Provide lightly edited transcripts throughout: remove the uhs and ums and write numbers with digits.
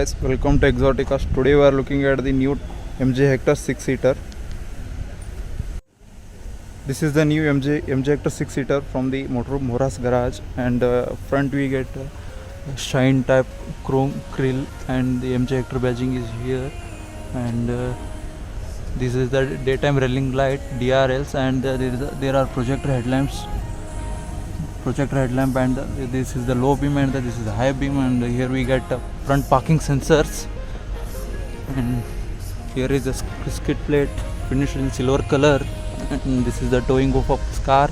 guys, welcome to Exoticas. Today we are looking at the new MG Hector 6-seater. This is the new MG Hector 6-seater from the Moras garage, and front we get shine type chrome grill, and the MG Hector badging is here, and this is the daytime running light DRLs, and there are projector headlamp, and this is the low beam, and this is the high beam, and here we get front parking sensors, and here is the skid plate finished in silver color, and this is the towing of this car.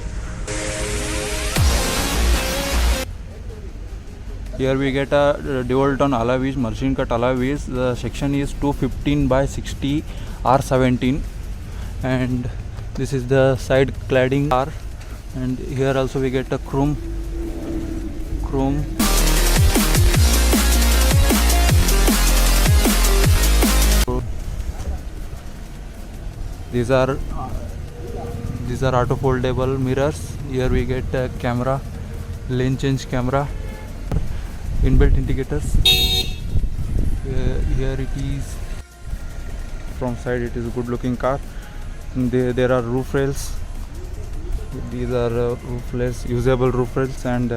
Here we get a dual tone alloy wheels, machine cut alloy wheels. The section is 215 by 60 R17, and this is the side cladding car, and here also we get a chrome. These are auto foldable mirrors. Here we get a camera, lane change camera, inbuilt indicators. Here it is. From side it is a good looking car. There are roof rails. These are roof rails, usable roof rails, and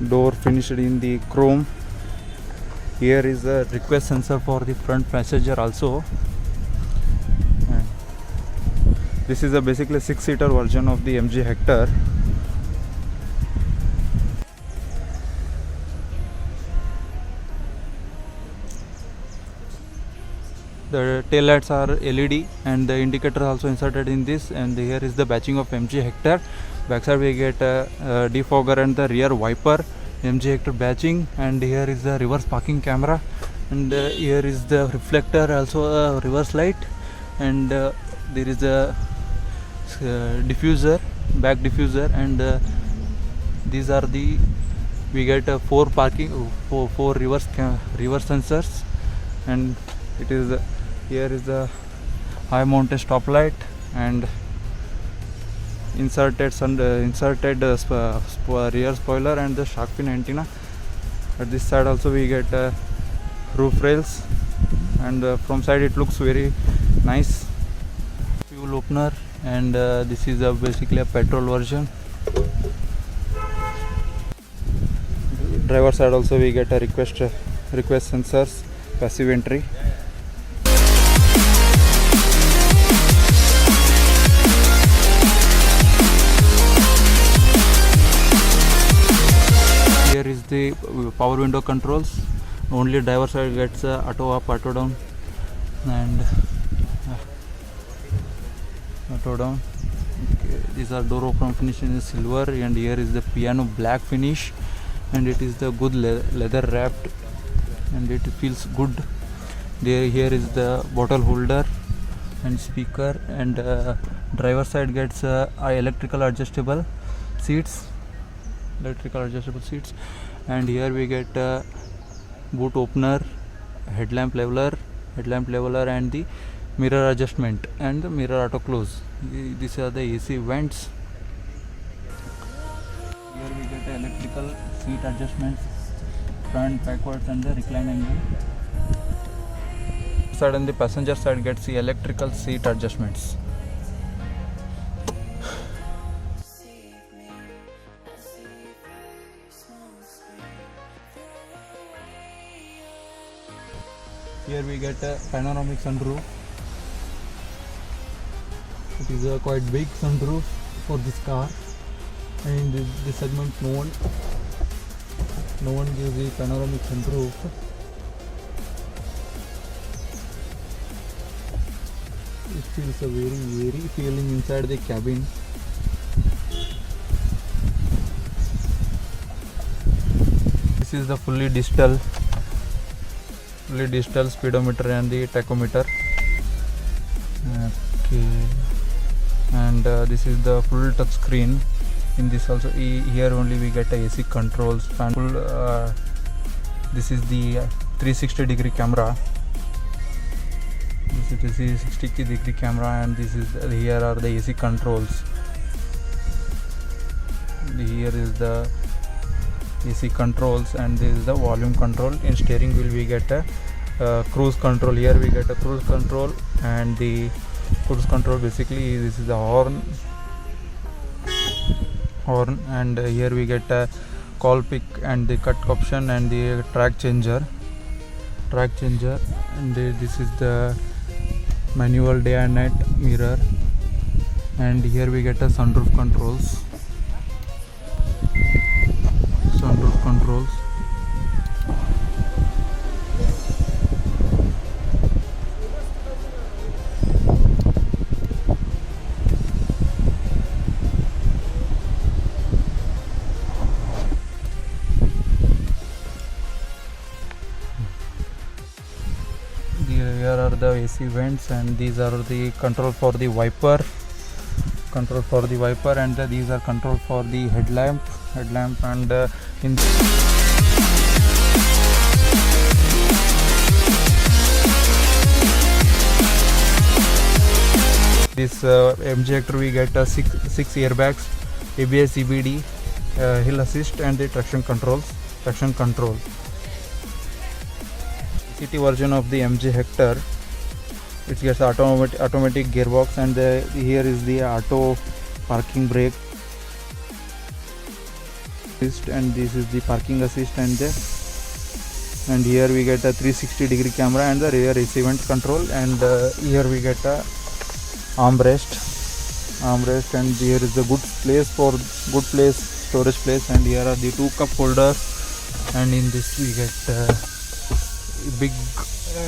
door finished in the chrome. Here is a request sensor for the front passenger also. And this is a basically 6-seater version of the MG Hector. The tail lights are LED, and the indicator also inserted in this, and here is the batching of MG Hector. Backside we get a defogger and the rear wiper, MG Hector batching, and here is the reverse parking camera, and here is the reflector, also a reverse light, and there is a diffuser, back diffuser, and these are the we get four reverse sensors, and it is here is the high mounted stop light, and inserted rear spoiler, and the shark fin antenna. At this side also we get roof rails, and from side it looks very nice. Fuel opener, and this is basically a petrol version. Driver side also we get a request sensors, passive entry. Here is the power window controls. Only driver side gets auto up, auto down, and auto down. Okay. These are door open finish in silver, and here is the piano black finish, and it is the good leather wrapped, and it feels good. Here is the bottle holder and speaker, and driver side gets electrical adjustable seats, and here we get boot opener, headlamp leveler, and the mirror adjustment, and the mirror auto close. These are the AC vents. Here we get electrical seat adjustments, front, backwards, and the recline angle. Side and the passenger side gets the electrical seat adjustments. Here we get a panoramic sunroof. It is a quite big sunroof for this car, and in this segment no one gives the panoramic sunroof. It feels a very feeling inside the cabin. This is the fully digital speedometer and the tachometer. Okay, and this is the full touch screen. In this also here only we get a AC controls, this is the 360-degree camera. This is the 360-degree camera, and this is here are the AC controls. Here is the AC controls, and this is the volume control. In steering wheel we get a cruise control. Here we get a cruise control, and the cruise control basically this is the horn, and here we get a call pick and the cut option and the track changer, and this is the manual day and night mirror, and here we get a sunroof controls. Here are the AC vents, and these are the control for the wiper, and these are control for the headlamp, and in this MG Hector we get six airbags, ABS, EBD, hill assist, and the traction control. City version of the MG Hector, it gets automatic gearbox, and here is the auto parking brake assist, and this is the parking assist, and here we get a 360-degree camera and the rear AC vent control, and here we get a armrest, and here is the storage place, and here are the 2 cup holders, and in this we get big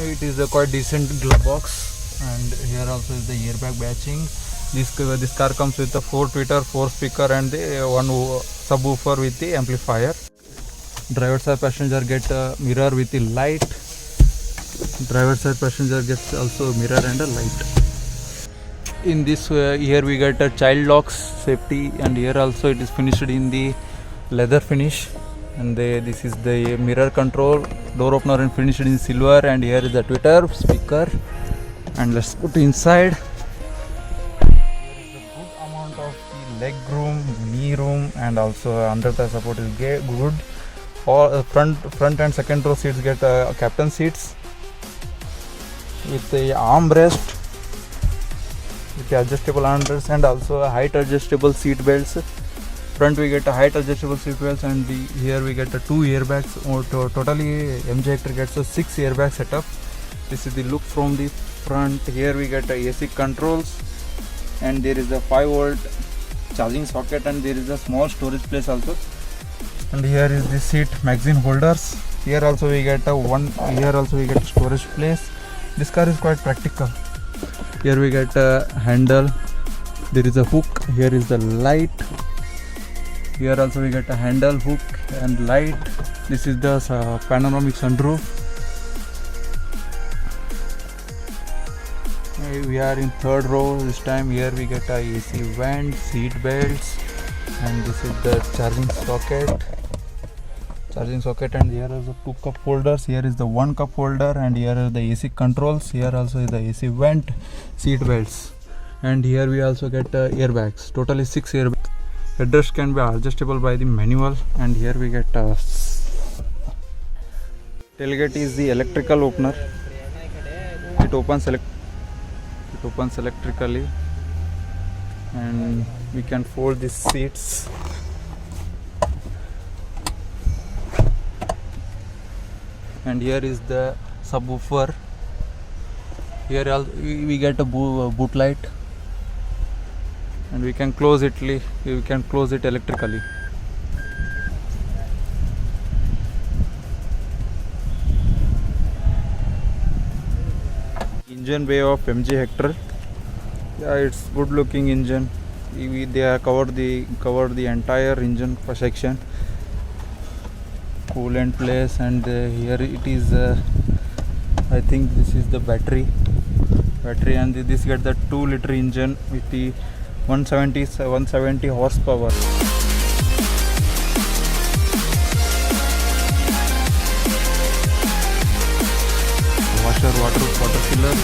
it is a quite decent glove box, and here also is the airbag batching. This car comes with a 4 tweeter, 4 speaker, and the 1 subwoofer with the amplifier. Driver side passenger get a mirror with the light. Driver side passenger gets also mirror and a light. In this here we get a child locks safety, and here also it is finished in the leather finish, and this is the mirror control, door opener, and finished in silver, and here is the tweeter, speaker, and let's put inside. Here is a good amount of the leg room, knee room, and also under the support is good. All front and second row seats get captain seats with the armrest, with the adjustable armrest, and also height adjustable seat belts. Front we get a height adjustable seat belts, and here we get 2 airbags. Totally MG Hector gets a 6 airbag setup. This is the look from the front. Here we get a AC controls, and there is a 5-volt charging socket, and there is a small storage place also. And here is the seat magazine holders. Here also we get a storage place. This car is quite practical. Here we get a handle. There is a hook. Here is the light. Here also we get a handle, hook, and light. This is the panoramic sunroof. We are in 3rd row this time. Here we get a AC vent, seat belts, and this is the charging socket, and here are the 2 cup holders. Here is the 1 cup holder, and here are the AC controls. Here also is the AC vent, seat belts, and here we also get airbags. Totally 6 airbags. Headrest can be adjustable by the manual, and here we get tailgate is the electrical opener. It opens electrically, and we can fold these seats. And here is the subwoofer. Here we get a boot light, and we can close it electrically. Engine bay of MG Hector. Yeah, it's good looking engine. They have covered the entire engine section. Coolant place, and here it is. I think this is the battery, and this get the 2-liter engine with the 170 horsepower. Water filler.